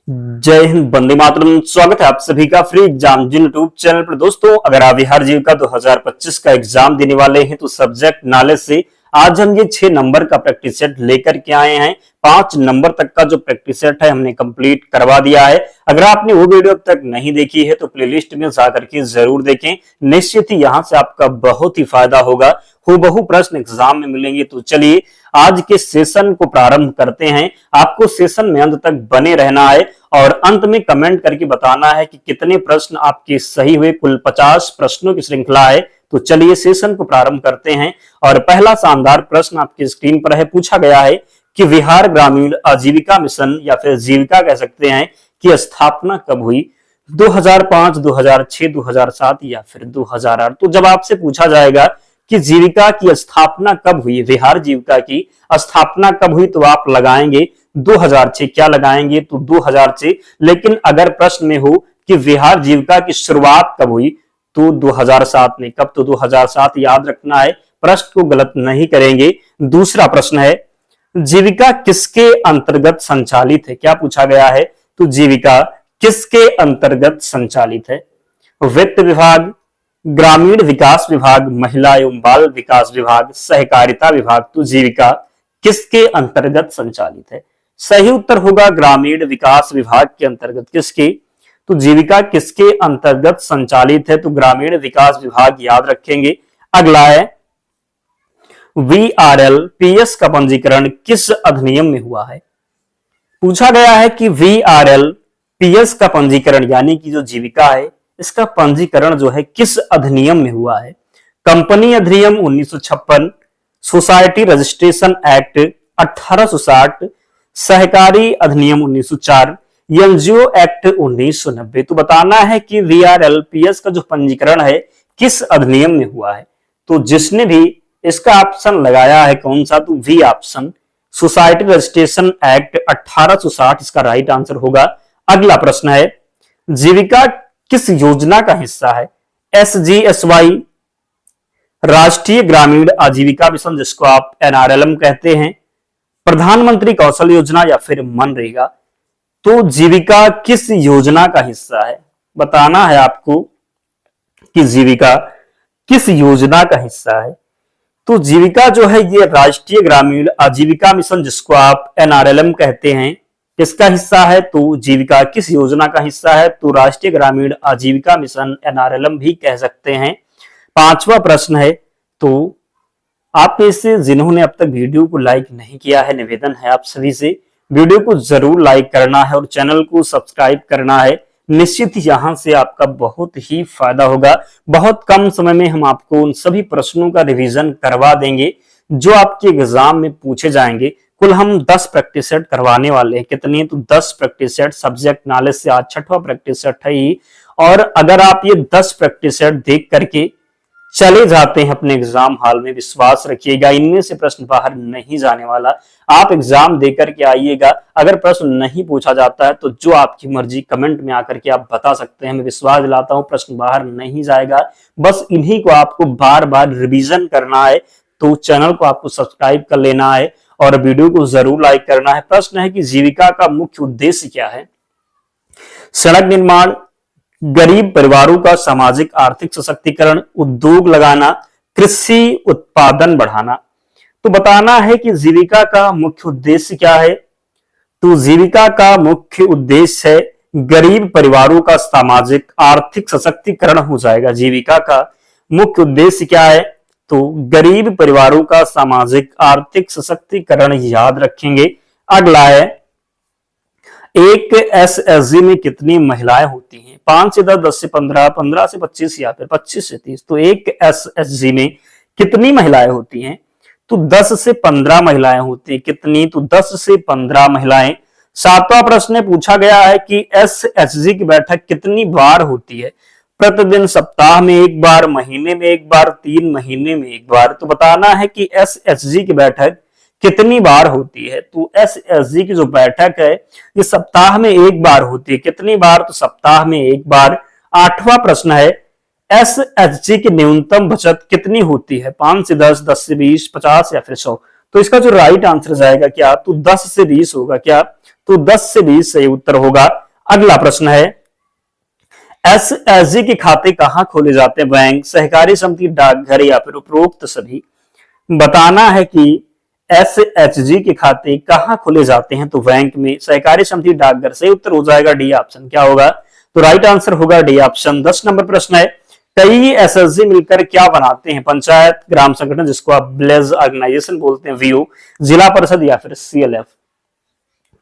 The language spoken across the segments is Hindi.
जय हिंद, वंदे मातरम। स्वागत है आप सभी का फ्री एग्जाम यूट्यूब चैनल पर। दोस्तों, अगर आप बिहार जीविका 2025 का एग्जाम देने वाले हैं तो सब्जेक्ट नॉलेज से आज हम ये 6 नंबर का प्रैक्टिस सेट लेकर के आए हैं। 5 नंबर तक का जो प्रैक्टिस सेट है हमने कंप्लीट करवा दिया है। अगर आपने वो वीडियो अब तक नहीं देखी है तो प्लेलिस्ट में जाकर के जरूर देखें। निश्चित ही यहां से आपका बहुत ही फायदा होगा। हूबहू प्रश्न एग्जाम में मिलेंगे। तो चलिए आज के सेशन को प्रारंभ करते हैं। आपको सेशन में अंत तक बने रहना है और अंत में कमेंट करके बताना है कि कितने प्रश्न आपके सही हुए। कुल 50 प्रश्नों की श्रृंखला है। तो चलिए सेशन को प्रारंभ करते हैं और पहला शानदार प्रश्न आपकी स्क्रीन पर है। पूछा गया है कि बिहार ग्रामीण आजीविका मिशन या फिर जीविका कह सकते हैं कि स्थापना कब हुई? 2005, 2006, 2007 या फिर 2008। तो जब आपसे पूछा जाएगा कि जीविका की स्थापना कब हुई, बिहार जीविका की स्थापना कब हुई, तो आप लगाएंगे 2006। क्या लगाएंगे? तो 2006। लेकिन अगर प्रश्न में हो कि बिहार जीविका की शुरुआत कब हुई तो 2007 में। कब? तो 2007 याद रखना है, प्रश्न को गलत नहीं करेंगे। दूसरा प्रश्न है, जीविका किसके अंतर्गत संचालित है? क्या पूछा गया है? तो जीविका किसके अंतर्गत संचालित है? वित्त विभाग, ग्रामीण विकास विभाग, महिला एवं बाल विकास विभाग, सहकारिता विभाग। तो जीविका किसके अंतर्गत संचालित है? सही उत्तर होगा ग्रामीण विकास विभाग के अंतर्गत। किसके? तो जीविका किसके अंतर्गत संचालित है? तो ग्रामीण विकास विभाग याद रखेंगे। अगला है, VRL-PS का पंजीकरण किस अधिनियम में हुआ है? पूछा गया है कि VRL-PS का पंजीकरण यानी कि जो जीविका है इसका पंजीकरण जो है किस अधिनियम में हुआ है? कंपनी अधिनियम 1956, सोसाइटी रजिस्ट्रेशन एक्ट 1860, सहकारी अधिनियम 1904, एनजीओ एक्ट 1990। तो बताना है कि VRL-PS का जो पंजीकरण है किस अधिनियम में हुआ है। तो जिसने भी इसका ऑप्शन लगाया है कौन सा? तो V option, society registration act 1860 इसका राइट आंसर होगा। अगला प्रश्न है, जीविका किस योजना का हिस्सा है? SGSY, राष्ट्रीय ग्रामीण आजीविका मिशन जिसको आप NRLM कहते हैं, प्रधानमंत्री कौशल योजना या फिर मनरेगा। तो जीविका किस योजना का हिस्सा है? बताना है आपको कि जीविका किस योजना का हिस्सा है। तो जीविका जो है ये राष्ट्रीय ग्रामीण आजीविका मिशन जिसको आप NRLM कहते हैं, किसका हिस्सा है? तो जीविका किस योजना का हिस्सा है? तो राष्ट्रीय ग्रामीण आजीविका मिशन NRLM भी कह सकते हैं। 5वां प्रश्न है, तो आप में से जिन्होंने अब तक वीडियो को लाइक नहीं किया है, निवेदन है आप सभी से वीडियो को जरूर लाइक करना है और चैनल को सब्सक्राइब करना है। निश्चित ही यहां से आपका बहुत ही फायदा होगा। बहुत कम समय में हम आपको उन सभी प्रश्नों का रिवीजन करवा देंगे जो आपके एग्जाम में पूछे जाएंगे। कुल हम 10 प्रैक्टिस सेट करवाने वाले हैं। कितने? तो 10 प्रैक्टिस सेट। सब्जेक्ट नॉलेज से आज 6वां प्रैक्टिस सेट है ही। और अगर आप ये 10 प्रैक्टिस सेट देख करके चले जाते हैं अपने एग्जाम हॉल में, विश्वास रखिएगा इनमें से प्रश्न बाहर नहीं जाने वाला। आप एग्जाम देकर के आइएगा, अगर प्रश्न नहीं पूछा जाता है तो जो आपकी मर्जी कमेंट में आकर के आप बता सकते हैं। मैं विश्वास दिलाता हूं प्रश्न बाहर नहीं जाएगा। बस इन्हीं को आपको बार बार रिवीजन करना है। तो चैनल को आपको सब्सक्राइब कर लेना है और वीडियो को जरूर लाइक करना है। प्रश्न है कि जीविका का मुख्य उद्देश्य क्या है? सड़क निर्माण, गरीब परिवारों का सामाजिक आर्थिक सशक्तिकरण, उद्योग लगाना, कृषि उत्पादन बढ़ाना। तो बताना है कि जीविका का मुख्य उद्देश्य क्या है। तो जीविका का मुख्य उद्देश्य है गरीब परिवारों का सामाजिक आर्थिक सशक्तिकरण हो जाएगा। जीविका का मुख्य उद्देश्य क्या है? तो गरीब परिवारों का सामाजिक आर्थिक सशक्तिकरण याद रखेंगे। अगला है, एक SSG में कितनी महिलाएं होती हैं? 5 से 10, 10 से 15, 15 से 25 या फिर 25 से 30। तो एक SSG में कितनी महिलाएं होती हैं? तो 10 से 15 महिलाएं होती हैं। कितनी? तो 10 से 15 महिलाएं। 7वां प्रश्न पूछा गया है कि SHG की बैठक कितनी बार होती है? प्रतिदिन, सप्ताह में एक बार, महीने में एक बार, 3 महीने में एक बार। तो बताना है कि SHG की बैठक कितनी बार होती है। तो SHG की जो बैठक है ये सप्ताह में एक बार होती है। कितनी बार? तो सप्ताह में एक बार। 8वां प्रश्न है, SHG की न्यूनतम बचत कितनी होती है? 5 से 10, 10 से 20, 50 या फिर 100। तो इसका जो राइट आंसर जाएगा क्या? तो 10 से 20 होगा। क्या? तो 10 से 20 सही उत्तर होगा। अगला प्रश्न है, एसएचजी के खाते कहां खोले जाते हैं? बैंक, सहकारी समिति, डाकघर या फिर उपरोक्त सभी। बताना है कि एसएचजी के खाते कहां खोले जाते हैं, तो बैंक में, सहकारी समिति, डाकघर। सही उत्तर हो जाएगा डी ऑप्शन। क्या होगा? तो राइट आंसर होगा डी ऑप्शन। 10 नंबर प्रश्न है, कई एसएचजी मिलकर क्या बनाते हैं? पंचायत, ग्राम संगठन जिसको आप विलेज ऑर्गेनाइजेशन बोलते हैं, वीओ, जिला परिषद या फिर सीएलएफ।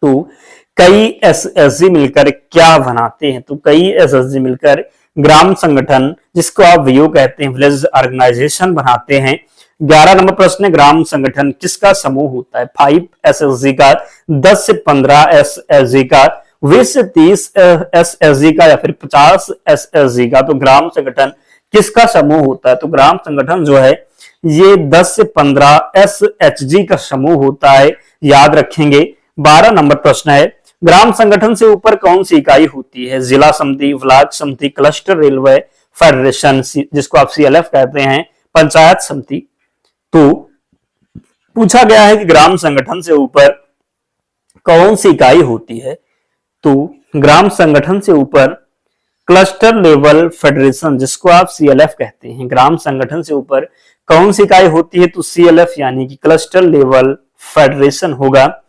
तो कई एसएचजी मिलकर क्या बनाते हैं? तो कई एसएचजी मिलकर ग्राम संगठन जिसको आप वीओ कहते हैं, विलेज ऑर्गेनाइजेशन बनाते हैं। 11 नंबर प्रश्न है, ग्राम संगठन किसका समूह होता है? 5 एसएचजी का, 10 से 15 एसएचजी का, 20 से 30 एसएचजी का या फिर 50 एसएचजी का। तो ग्राम संगठन किसका समूह होता है? तो ग्राम संगठन जो है ये 10 से 15 एसएचजी का समूह होता है, याद रखेंगे। 12 नंबर प्रश्न है, ग्राम संगठन से ऊपर कौन सी इकाई होती है? जिला समिति, ब्लॉक समिति, क्लस्टर, रेलवे फेडरेशन जिसको आप सीएलएफ कहते हैं, पंचायत समिति। तो पूछा गया है कि ग्राम संगठन से ऊपर कौन सी इकाई होती है? तो ग्राम संगठन से ऊपर क्लस्टर लेवल फेडरेशन जिसको आप सीएलएफ कहते हैं। ग्राम संगठन से ऊपर कौन सी इकाई होती है? तो सीएलएफ यानी कि क्लस्टर लेवल फेडरेशन होगा।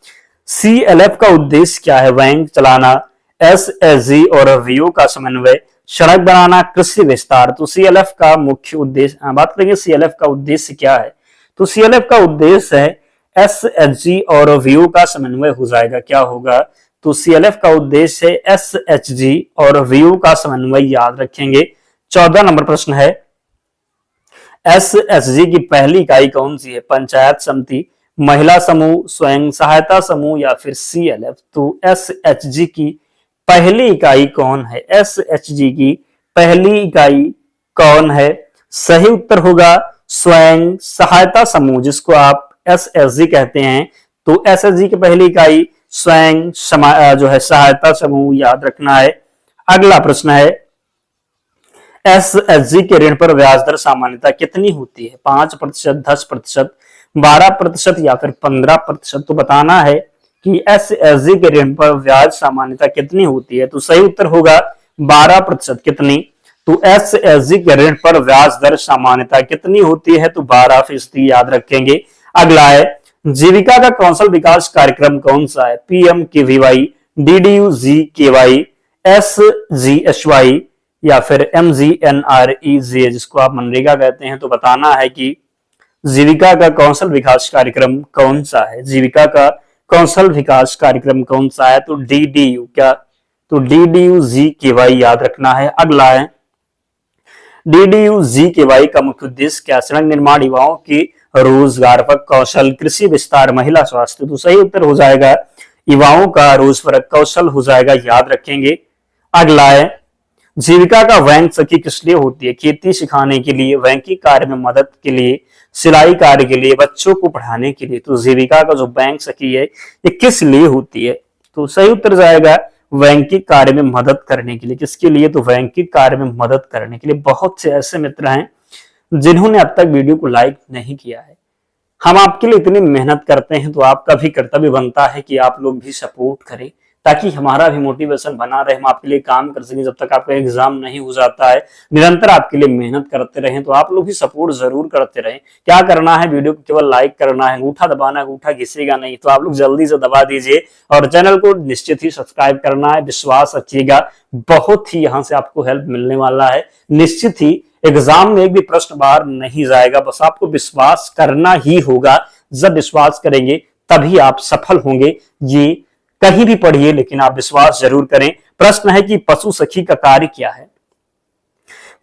सीएलएफ का उद्देश्य क्या है? बैंक चलाना, एसएचजी और वीओ का समन्वय, सड़क बनाना, कृषि विस्तार। तो सीएलएफ का मुख्य उद्देश्य, बात करेंगे सीएलएफ का उद्देश्य क्या है? तो सीएलएफ का उद्देश्य है एसएचजी और वीओ का समन्वय हो जाएगा। क्या होगा? तो सीएलएफ का उद्देश्य है एसएचजी और वीओ का समन्वय, याद रखेंगे। 14 नंबर प्रश्न है, एसएचजी की पहली इकाई कौन सी है? पंचायत समिति, महिला समूह, स्वयं सहायता समूह या फिर सीएलएफ। तो एसएचजी की पहली इकाई कौन है? एसएचजी की पहली इकाई कौन है? सही उत्तर होगा स्वयं सहायता समूह जिसको आप एसएचजी कहते हैं। तो एसएचजी की पहली इकाई स्वयं जो है सहायता समूह, याद रखना है। अगला प्रश्न है, एसएचजी के ऋण पर ब्याज दर सामान्यतः कितनी होती है? 5%, 10%, 12% या फिर 15%। तो बताना है कि एसएचजी के ऋण पर ब्याज सामान्यतः कितनी होती है? तो सही उत्तर होगा 12%। कितनी? तो एसएचजी के ऋण पर ब्याज दर सामान्यतः कितनी होती है? तो 12%, याद रखेंगे। अगला है, जीविका का कौशल विकास कार्यक्रम कौन सा है? पीएमकेवीवाई, डीडीयू-जीकेवाई, एसजीएसवाई या फिर एमजीएनआरईजे जिसको आप मनरेगा कहते हैं। तो बताना है कि जीविका का कौशल विकास कार्यक्रम कौन सा है? जीविका का कौशल विकास कार्यक्रम कौन सा है? तो डीडीयू। क्या? तो डीडीयू-जीकेवाई, याद रखना है। अगला है, डीडीयू-जीकेवाई का मुख्य उद्देश्य क्या? सड़क निर्माण, युवाओं की रोजगार पर कौशल, कृषि विस्तार, महिला स्वास्थ्य। तो सही उत्तर हो जाएगा युवाओं का रोजगार कौशल हो जाएगा, याद रखेंगे। अगला है, जीविका का बैंक सखी किस लिए होती है? खेती सिखाने के लिए, बैंकिंग कार्य में मदद के लिए, सिलाई कार्य के लिए, बच्चों को पढ़ाने के लिए। तो जीविका का जो बैंक सखी है ये किस लिए होती है? तो सही उत्तर जाएगा बैंकिंग कार्य में मदद करने के लिए। किसके लिए? तो बैंकिंग कार्य में मदद करने के लिए। बहुत से ऐसे मित्र हैं जिन्होंने अब तक वीडियो को लाइक नहीं किया है। हम आपके लिए इतनी मेहनत करते हैं तो आपका भी कर्तव्य बनता है कि आप लोग भी सपोर्ट करें ताकि हमारा भी मोटिवेशन बना रहे, हम आपके लिए काम कर सकें। जब तक आपका एग्जाम नहीं हो जाता है, निरंतर आपके लिए मेहनत करते रहें। तो आप लोग भी सपोर्ट जरूर करते रहें। क्या करना है? वीडियो को केवल लाइक करना है, अंगूठा दबाना है, अंगूठा घिसेगा नहीं। तो आप लोग जल्दी से दबा दीजिए और चैनल को निश्चित ही सब्सक्राइब करना है। विश्वास रखिएगा, बहुत ही यहाँ से आपको हेल्प मिलने वाला है। निश्चित ही एग्जाम में एक भी प्रश्न बाहर नहीं जाएगा, बस आपको विश्वास करना ही होगा। जब विश्वास करेंगे तभी आप सफल होंगे। ये कहीं भी पढ़िए लेकिन आप विश्वास जरूर करें। प्रश्न है कि पशु सखी का कार्य क्या है?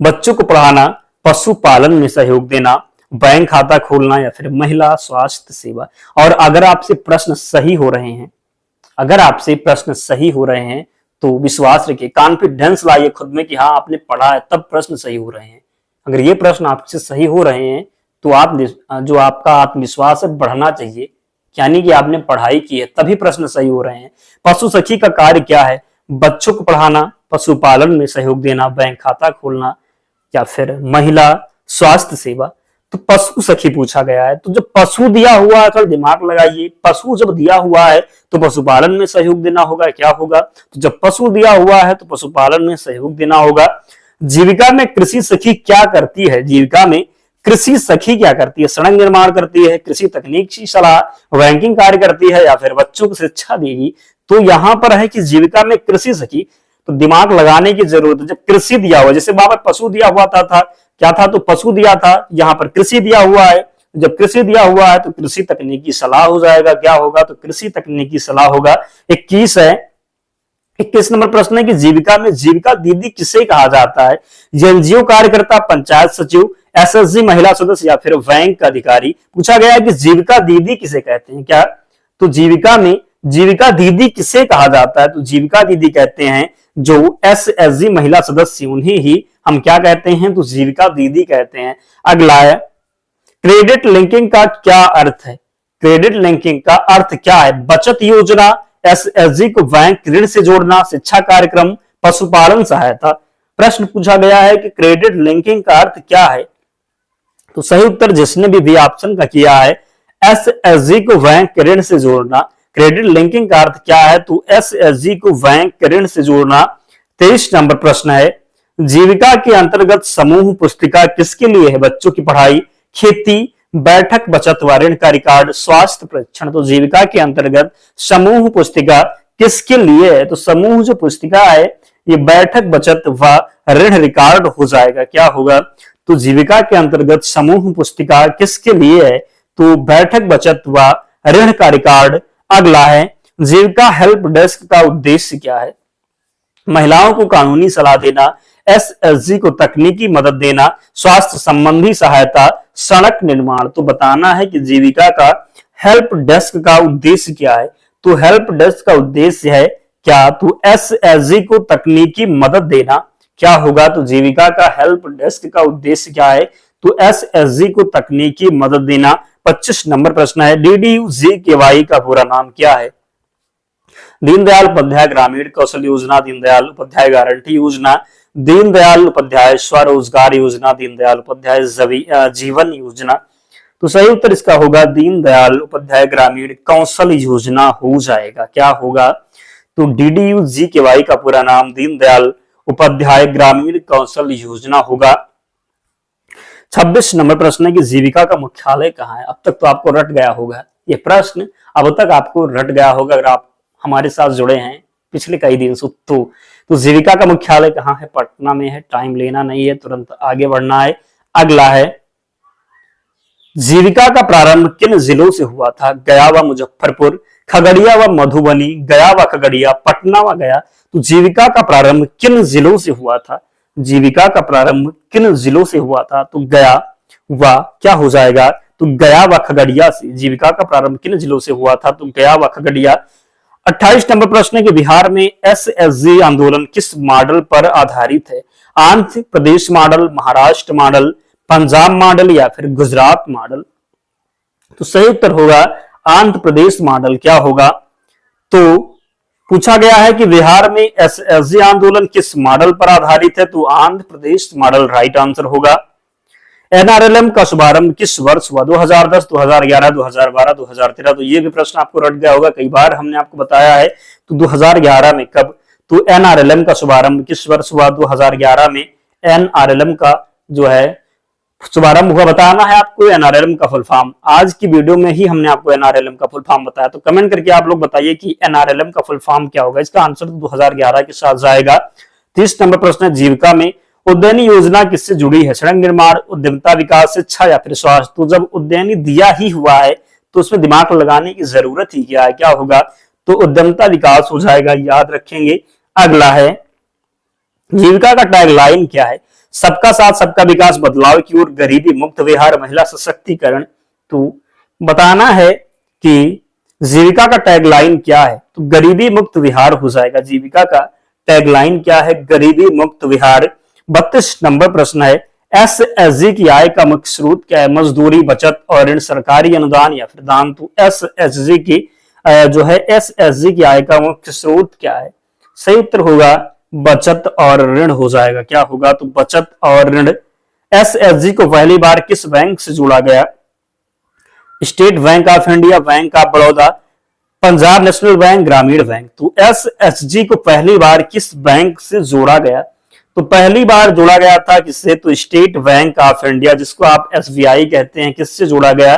बच्चों को पढ़ाना, पशुपालन में सहयोग देना, बैंक खाता खोलना या फिर महिला स्वास्थ्य सेवा। और अगर आपसे प्रश्न सही हो रहे हैं, तो विश्वास रखिए, कॉन्फिडेंस लाइए खुद में कि हाँ आपने पढ़ा है तब प्रश्न सही हो रहे हैं। अगर ये प्रश्न आपसे सही हो रहे हैं तो आप जो आपका आत्मविश्वास है बढ़ना चाहिए, यानी कि आपने पढ़ाई की है तभी प्रश्न सही हो रहे हैं। पशु सखी का कार्य क्या है? बच्चों को पढ़ाना, पशुपालन में सहयोग देना, बैंक खाता खोलना या फिर महिला स्वास्थ्य सेवा। तो पशु सखी पूछा गया है। तो जब पशु दिया हुआ है, थोड़ा दिमाग लगाइए, पशु जब दिया हुआ है तो पशुपालन में सहयोग देना होगा, क्या होगा? तो जब पशु दिया हुआ है तो पशुपालन में सहयोग देना होगा। जीविका में कृषि सखी क्या करती है? जीविका में कृषि सखी क्या करती है? सड़क निर्माण करती है, कृषि तकनीक की सलाह, बैंकिंग कार्य करती है, या फिर बच्चों को शिक्षा देगी? तो यहां पर है कि जीविका में कृषि सखी, तो दिमाग लगाने की जरूरत है। जब कृषि दिया हुआ, जैसे वहां पर पशु दिया हुआ था क्या था? तो पशु दिया था, यहाँ पर कृषि दिया हुआ है। जब कृषि दिया हुआ है तो कृषि तकनीकी सलाह हो जाएगा, क्या होगा? तो कृषि तकनीकी सलाह होगा। 21 है, 21 नंबर प्रश्न है कि जीविका में जीविका दीदी किसे कहा जाता है? एनजीओ कार्यकर्ता, पंचायत सचिव, एसएसजी महिला सदस्य, या फिर बैंक का अधिकारी। पूछा गया है कि जीविका दीदी किसे कहते हैं, क्या? तो जीविका में जीविका दीदी किसे कहा जाता है? तो जीविका दीदी कहते हैं जो एसएसजी महिला सदस्य, उन्हें ही हम क्या कहते हैं? तो जीविका दीदी कहते हैं। अगला है, क्रेडिट लिंकिंग का क्या अर्थ है? क्रेडिट लिंकिंग का अर्थ क्या है? बचत योजना, एसएसजी को बैंक ऋण से जोड़ना, शिक्षा कार्यक्रम, पशुपालन सहायता। प्रश्न पूछा गया है कि क्रेडिट लिंकिंग का अर्थ क्या है? तो सही उत्तर जिसने भी ऑप्शन का किया है, एसएसजी को बैंक ऋण से जोड़ना। क्रेडिट लिंकिंग का अर्थ क्या है? तो एसएसजी को बैंक ऋण से जोड़ना। 23 नंबर प्रश्न है, जीविका के अंतर्गत समूह पुस्तिका किसके लिए है? बच्चों की पढ़ाई, खेती, बैठक बचत व ऋण का रिकॉर्ड, स्वास्थ्य परीक्षण। तो जीविका के अंतर्गत समूह पुस्तिका किसके लिए है? तो समूह जो पुस्तिका है ये बैठक बचत व ऋण रिकॉर्ड हो जाएगा, क्या होगा? तो जीविका के अंतर्गत समूह पुस्तिका किसके लिए है? तो बैठक बचत व ऋण का रिकॉर्ड। अगला है, जीविका हेल्प डेस्क का उद्देश्य क्या है? महिलाओं को कानूनी सलाह देना, एसएसजी को तकनीकी मदद देना, स्वास्थ्य संबंधी सहायता, सड़क निर्माण। तो बताना है कि जीविका का हेल्प डेस्क का उद्देश्य क्या है? तो हेल्प डेस्क का उद्देश्य है क्या? तो एसएसजी को तकनीकी मदद देना, क्या होगा? तो जीविका का हेल्प डेस्क का उद्देश्य क्या है? तो एसएसजी को तकनीकी मदद देना। 25 नंबर प्रश्न है, डीडीयू-जीकेवाई का पूरा नाम क्या है? दीनदयाल उपाध्याय ग्रामीण कौशल योजना, दीनदयाल उपाध्याय गारंटी योजना, दीनदयाल उपाध्याय स्वरोजगार योजना, दीनदयाल उपाध्याय जीवन योजना। तो सही उत्तर इसका होगा दीनदयाल उपाध्याय ग्रामीण कौशल योजना हो जाएगा, क्या होगा? तो डीडीयू-जीकेवाई का पूरा नाम दीनदयाल उपाध्याय ग्रामीण कौशल योजना होगा। 26 नंबर प्रश्न है कि जीविका का मुख्यालय कहाँ है? अब तक तो आपको रट गया होगा ये प्रश्न, अब तक आपको रट गया होगा अगर आप हमारे साथ जुड़े हैं पिछले कई दिन से। तो जीविका का मुख्यालय कहाँ है? पटना में है। टाइम लेना नहीं है, तुरंत आगे बढ़ना है। अगला है, जीविका का प्रारंभ किन जिलों से हुआ था? गया व मुजफ्फरपुर, खगड़िया व मधुबनी, गया व खगड़िया, पटना व गया। तो जीविका का प्रारंभ किन जिलों से हुआ था? जीविका का प्रारंभ किन जिलों से हुआ था? तो गया व क्या हो जाएगा? तो गया व खगड़िया से। जीविका का प्रारंभ किन जिलों से हुआ था? तो गया व खगड़िया। 28 नंबर प्रश्न है कि बिहार में एसएसजी आंदोलन किस मॉडल पर आधारित है? Andhra Pradesh model, Maharashtra model, Punjab model, या फिर गुजरात मॉडल। तो सही उत्तर होगा आंध्र प्रदेश मॉडल, क्या होगा? तो पूछा गया है कि बिहार में एसएसजी आंदोलन किस मॉडल पर आधारित है? तो Andhra Pradesh model right answer होगा। एनआरएलएम का शुभारंभ किस वर्ष हुआ? 2010, 2011, 2012, 2013। तो ये भी प्रश्न आपको रट गया होगा, कई बार हमने आपको बताया है। तो 2011 में कब? तो एनआरएलएम का शुभारंभ किस वर्ष हुआ? 2011 में एनआरएलएम का जो है शुभारंभ हुआ। बताना है आपको एनआरएलएम का फुल फॉर्म। आज की वीडियो में ही हमने आपको एनआरएलएम का फुल फॉर्म बताया, तो कमेंट करके आप लोग बताइए कि एनआरएलएम का फुल फॉर्म क्या होगा। इसका आंसर 2011 के साथ जाएगा। 30 नंबर प्रश्न है, जीविका में उद्यानी योजना किससे जुड़ी है? सड़क निर्माण, उद्यमिता विकास, शिक्षा, या फिर स्वास्थ्य। तो जब उद्यानी दिया ही हुआ है तो उसमें दिमाग लगाने की जरूरत ही क्या है? क्या होगा? तो उद्यमिता विकास हो जाएगा, याद रखेंगे। अगला है, जीविका का टैगलाइन क्या है? सबका साथ सबका विकास, बदलाव की ओर, गरीबी मुक्त बिहार, महिला सशक्तिकरण। तो बताना है कि जीविका का टैगलाइन क्या है? तो गरीबी मुक्त बिहार हो जाएगा। जीविका का टैगलाइन क्या है? गरीबी मुक्त बिहार। 32 नंबर प्रश्न है, एसएसजी की आय का मुख्य स्रोत क्या है? मजदूरी, बचत और ऋण, सरकारी अनुदान, या फिर दान। तो एसएसजी की जो है एसएसजी की आय का मुख्य स्रोत क्या है? सही उत्तर होगा बचत और ऋण हो जाएगा, क्या होगा? तो बचत और ऋण। एसएचजी को पहली बार किस बैंक से जोड़ा गया? State bank of India, bank of Baroda, Punjab national bank, ग्रामीण बैंक। तो एसएचजी को पहली बार किस बैंक से जोड़ा गया? तो पहली बार जोड़ा गया था किससे? तो स्टेट बैंक ऑफ इंडिया, जिसको आप एसबीआई कहते हैं, किससे जोड़ा गया?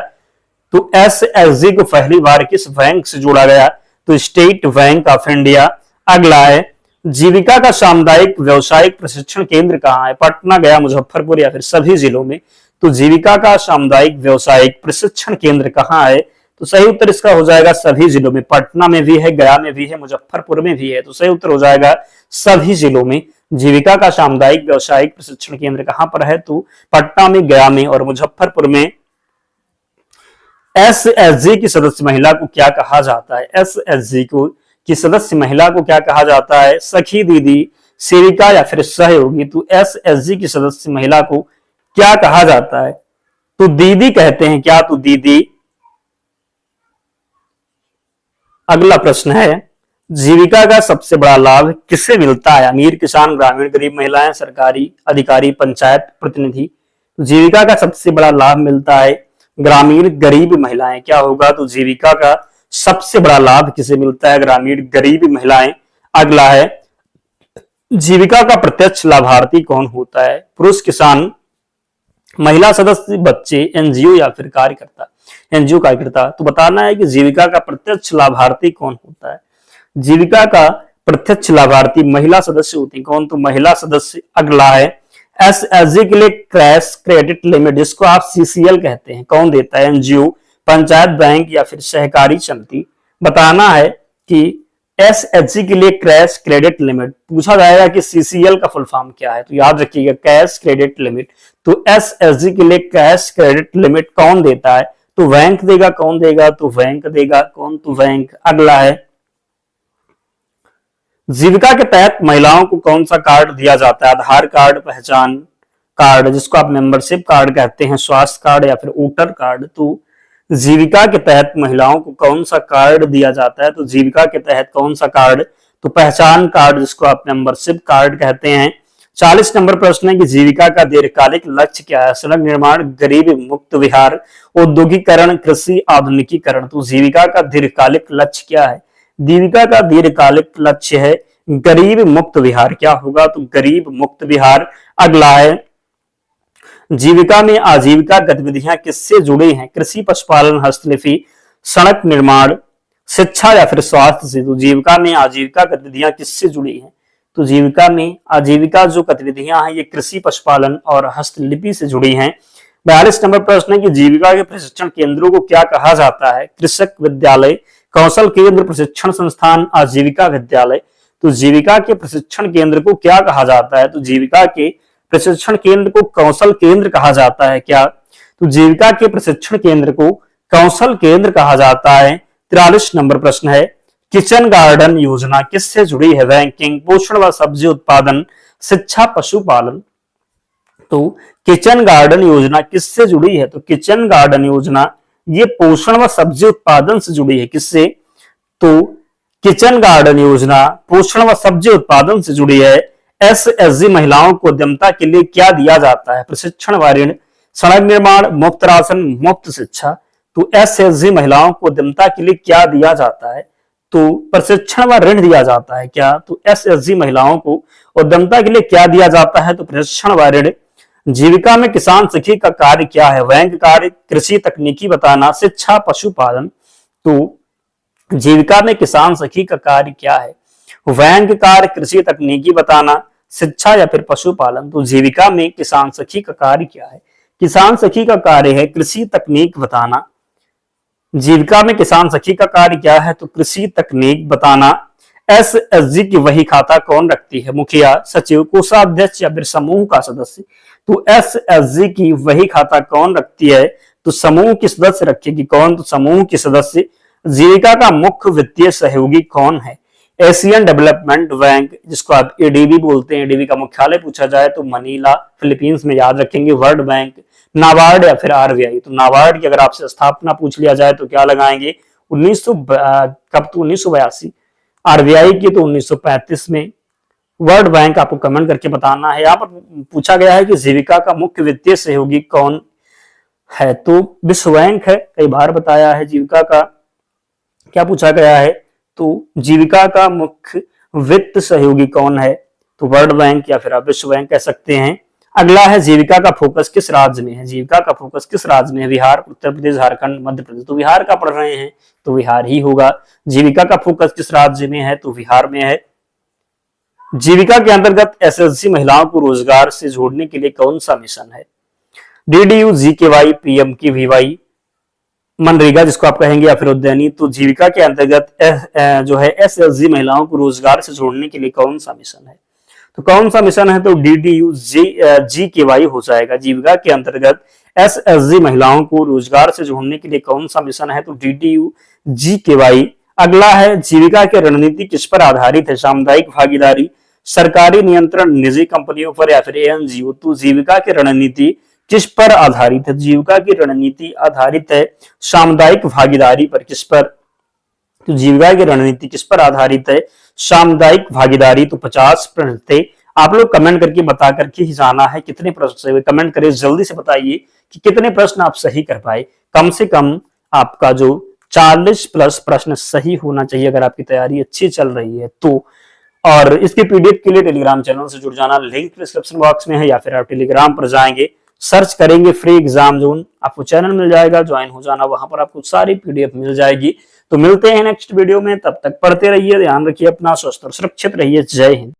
तो एसएचजी को पहली बार किस बैंक से जोड़ा गया? तो स्टेट बैंक ऑफ इंडिया। अगला है, जीविका का सामुदायिक व्यवसायिक प्रशिक्षण केंद्र कहाँ है? पटना, गया, मुजफ्फरपुर या फिर सभी जिलों में? तो जीविका का सामुदायिक व्यवसायिक प्रशिक्षण केंद्र कहाँ है? तो सही उत्तर इसका हो जाएगा सभी जिलों में। पटना में भी है, गया में भी है, मुजफ्फरपुर में भी है। तो सही उत्तर हो जाएगा सभी जिलों में। जीविका का सामुदायिक व्यवसायिक प्रशिक्षण केंद्र कहां पर है? तो पटना में, गया में और मुजफ्फरपुर में। एसएचजी की सदस्य महिला को क्या कहा जाता है? एसएचजी को की सदस्य महिला को क्या कहा जाता है? सखी, दीदी, सेविका या फिर सहयोगी? तो एसएचजी की सदस्य महिला को क्या कहा जाता है? तो दीदी कहते हैं। क्या? तो दीदी। अगला प्रश्न है, जीविका का सबसे बड़ा लाभ किसे मिलता है? अमीर, किसान, ग्रामीण, गरीब महिलाएं, सरकारी अधिकारी, पंचायत प्रतिनिधि? जीविका का सबसे बड़ा लाभ मिलता है ग्रामीण गरीब महिलाएं। क्या होगा? तो जीविका का सबसे बड़ा लाभ किसे मिलता है? ग्रामीण गरीब महिलाएं। अगला है, जीविका का प्रत्यक्ष लाभार्थी कौन होता है? पुरुष, किसान, महिला सदस्य, बच्चे, एनजीओ या फिर कार्यकर्ता? एनजीओ, कार्यकर्ता। तो बताना है कि जीविका का प्रत्यक्ष लाभार्थी कौन होता है? जीविका का प्रत्यक्ष लाभार्थी महिला सदस्य होती है। कौन? तो महिला सदस्य। अगला है, एसएचजी के लिए क्रैश क्रेडिट लिमिट, जिसको आप सीसीएल कहते हैं, कौन देता है? एनजीओ, पंचायत, बैंक या फिर सहकारी समिति? बताना है कि एसएचजी के लिए क्रैश क्रेडिट लिमिट पूछा जाएगा कि सीसीएल का फुल फॉर्म क्या है? तो याद रखिएगा कैश क्रेडिट लिमिट। तो एसएचजी के लिए कैश क्रेडिट लिमिट कौन देता है? तो बैंक देगा। कौन देगा? तो बैंक देगा। कौन? तो बैंक। अगला है, जीविका के तहत महिलाओं को कौन सा कार्ड दिया जाता है? आधार कार्ड, पहचान कार्ड, जिसको आप मेंबरशिप कार्ड कहते हैं, स्वास्थ्य कार्ड या फिर वोटर कार्ड? तो जीविका के तहत महिलाओं को कौन सा कार्ड दिया जाता है? तो जीविका के तहत कौन सा कार्ड? तो पहचान कार्ड, जिसको आप मेंबरशिप कार्ड कहते हैं। 40 नंबर प्रश्न है कि जीविका का दीर्घकालिक लक्ष्य क्या है? सड़क निर्माण, गरीब मुक्त विहार, औद्योगिकरण, कृषि आधुनिकीकरण? तो जीविका का दीर्घकालिक लक्ष्य क्या है? जीविका का दीर्घकालिक लक्ष्य है गरीब मुक्त विहार। क्या होगा? तो गरीब मुक्त विहार। अगला है, जीविका में आजीविका गतिविधियां किससे जुड़ी हैं? कृषि, पशुपालन, हस्तशिल्पी, सड़क निर्माण, शिक्षा या फिर स्वास्थ्य से? तो जीविका में आजीविका गतिविधियां किससे जुड़ी हैं? तो जीविका में आजीविका जो गतिविधियां हैं ये कृषि, पशुपालन और हस्तशिल्पी से जुड़ी हैं। 42 नंबर प्रश्न है कि जीविका के प्रशिक्षण केंद्रों को क्या कहा जाता है? कृषक विद्यालय, कौशल केंद्र, प्रशिक्षण संस्थान, आजीविका विद्यालय? तो जीविका के प्रशिक्षण केंद्र को क्या कहा जाता है? तो जीविका के प्रशिक्षण केंद्र को कौशल केंद्र कहा जाता है। क्या? तो जीविका के प्रशिक्षण केंद्र को कौशल केंद्र कहा जाता है। 43 नंबर प्रश्न है, किचन गार्डन योजना किससे जुड़ी है? बैंकिंग, पोषण व सब्जी उत्पादन, शिक्षा, पशुपालन? तो किचन गार्डन योजना किससे जुड़ी है? तो किचन गार्डन योजना ये पोषण व सब्जी उत्पादन से जुड़ी है। किससे? तो किचन गार्डन योजना पोषण व सब्जी उत्पादन से जुड़ी है। एसएचजी महिलाओं को उद्यमता के लिए क्या दिया जाता है? प्रशिक्षण व ऋण, सड़क निर्माण, मुफ्त राशन, मुफ्त शिक्षा? तो एसएचजी महिलाओं को उद्यमता के लिए क्या दिया जाता है? तो प्रशिक्षण व ऋण दिया जाता है। क्या? तो एसएचजी महिलाओं को उद्यमता के लिए क्या दिया जाता है? तो प्रशिक्षण व ऋण। जीविका में किसान सखी का कार्य क्या है? बैंक कार्य, कृषि तकनीकी बताना, शिक्षा, पशुपालन? तो जीविका में किसान सखी का कार्य क्या है? बैंक कार्य, कृषि तकनीकी बताना, शिक्षा या फिर पशुपालन? तो जीविका में किसान सखी का कार्य क्या है? किसान सखी का कार्य है कृषि तकनीक बताना। जीविका में किसान सखी का कार्य क्या है? तो कृषि तकनीक बताना। एसएचजी की वही खाता कौन रखती है? मुखिया, सचिव, कोषाध्यक्ष या फिर समूह का सदस्य? तो एसएचजी की वही खाता कौन रखती है? तो समूह की सदस्य रखेगी। कौन? तो समूह की सदस्य। जीविका का मुख्य वित्तीय सहयोगी कौन है? एशियन डेवलपमेंट बैंक, जिसको आप एडीबी बोलते हैं। एडीबी का मुख्यालय पूछा जाए तो मनीला, फिलीपींस में, याद रखेंगे। वर्ल्ड बैंक, नाबार्ड या फिर आरबीआई? तो नाबार्ड की अगर आपसे स्थापना पूछ लिया जाए तो क्या लगाएंगे? 1900 कब? तो 1982। आरबीआई की तो 1935 में। वर्ल्ड बैंक आपको कमेंट करके बताना है। यहाँ पर पूछा गया है कि जीविका का मुख्य वित्तीय सहयोगी कौन है, तो विश्व बैंक है, कई बार बताया है। जीविका का क्या पूछा गया है, तो जीविका का मुख्य वित्त सहयोगी कौन है, तो वर्ल्ड बैंक या फिर आप विश्व बैंक कह सकते हैं। अगला है जीविका का फोकस किस राज्य में है, जीविका का फोकस किस राज्य में है, बिहार, उत्तर प्रदेश, झारखंड, मध्य प्रदेश, तो बिहार का पढ़ रहे हैं तो बिहार ही होगा। जीविका का फोकस किस राज्य में है, तो बिहार में है। जीविका के अंतर्गत एसएसजी महिलाओं को रोजगार से जोड़ने के लिए कौन सा मिशन है, डीडीयू, जीकेवाई, पीएमकेवीवाई, मनरेगा जिसको आप कहेंगे, या फिर उद्यानी। तो जीविका के अंतर्गत जो है एसएसजी महिलाओं को रोजगार से जोड़ने के लिए कौन सा मिशन है, तो कौन सा मिशन है, तो डीडीयू जीकेवाई हो जाएगा। जीविका के अंतर्गत एसएसजी महिलाओं को रोजगार से जोड़ने के लिए कौन सा मिशन है, तो डीडीयू जीकेवाई। अगला है जीविका की रणनीति किस पर आधारित है, सामुदायिक भागीदारी, सरकारी नियंत्रण, निजी कंपनियों पर, या फिर एनजीओ। तो जीविका की रणनीति किस पर आधारित है, जीविका की रणनीति आधारित है सामुदायिक भागीदारी पर। किस पर, तो जीविका की रणनीति किस पर आधारित है, सामुदायिक भागीदारी। तो 50 प्रश्न थे, आप लोग कमेंट करके बता करके ही जाना है कितने प्रश्न सही हुए। कमेंट करें, जल्दी से बताइए कि कितने प्रश्न आप सही कर पाए। कम से कम आपका जो 40 प्लस प्रश्न सही होना चाहिए अगर आपकी तैयारी अच्छी चल रही है तो। और इसके पीडीएफ के लिए टेलीग्राम चैनल से जुड़ जाना, लिंक डिस्क्रिप्शन बॉक्स में है, या फिर आप टेलीग्राम पर जाएंगे, सर्च करेंगे फ्री एग्जाम जोन, आपको चैनल मिल जाएगा, ज्वाइन हो जाना, वहां पर आपको सारी पीडीएफ मिल जाएगी। तो मिलते हैं नेक्स्ट वीडियो में, तब तक पढ़ते रहिए, ध्यान रखिए अपना, स्वस्थ और सुरक्षित रहिए। जय हिंद।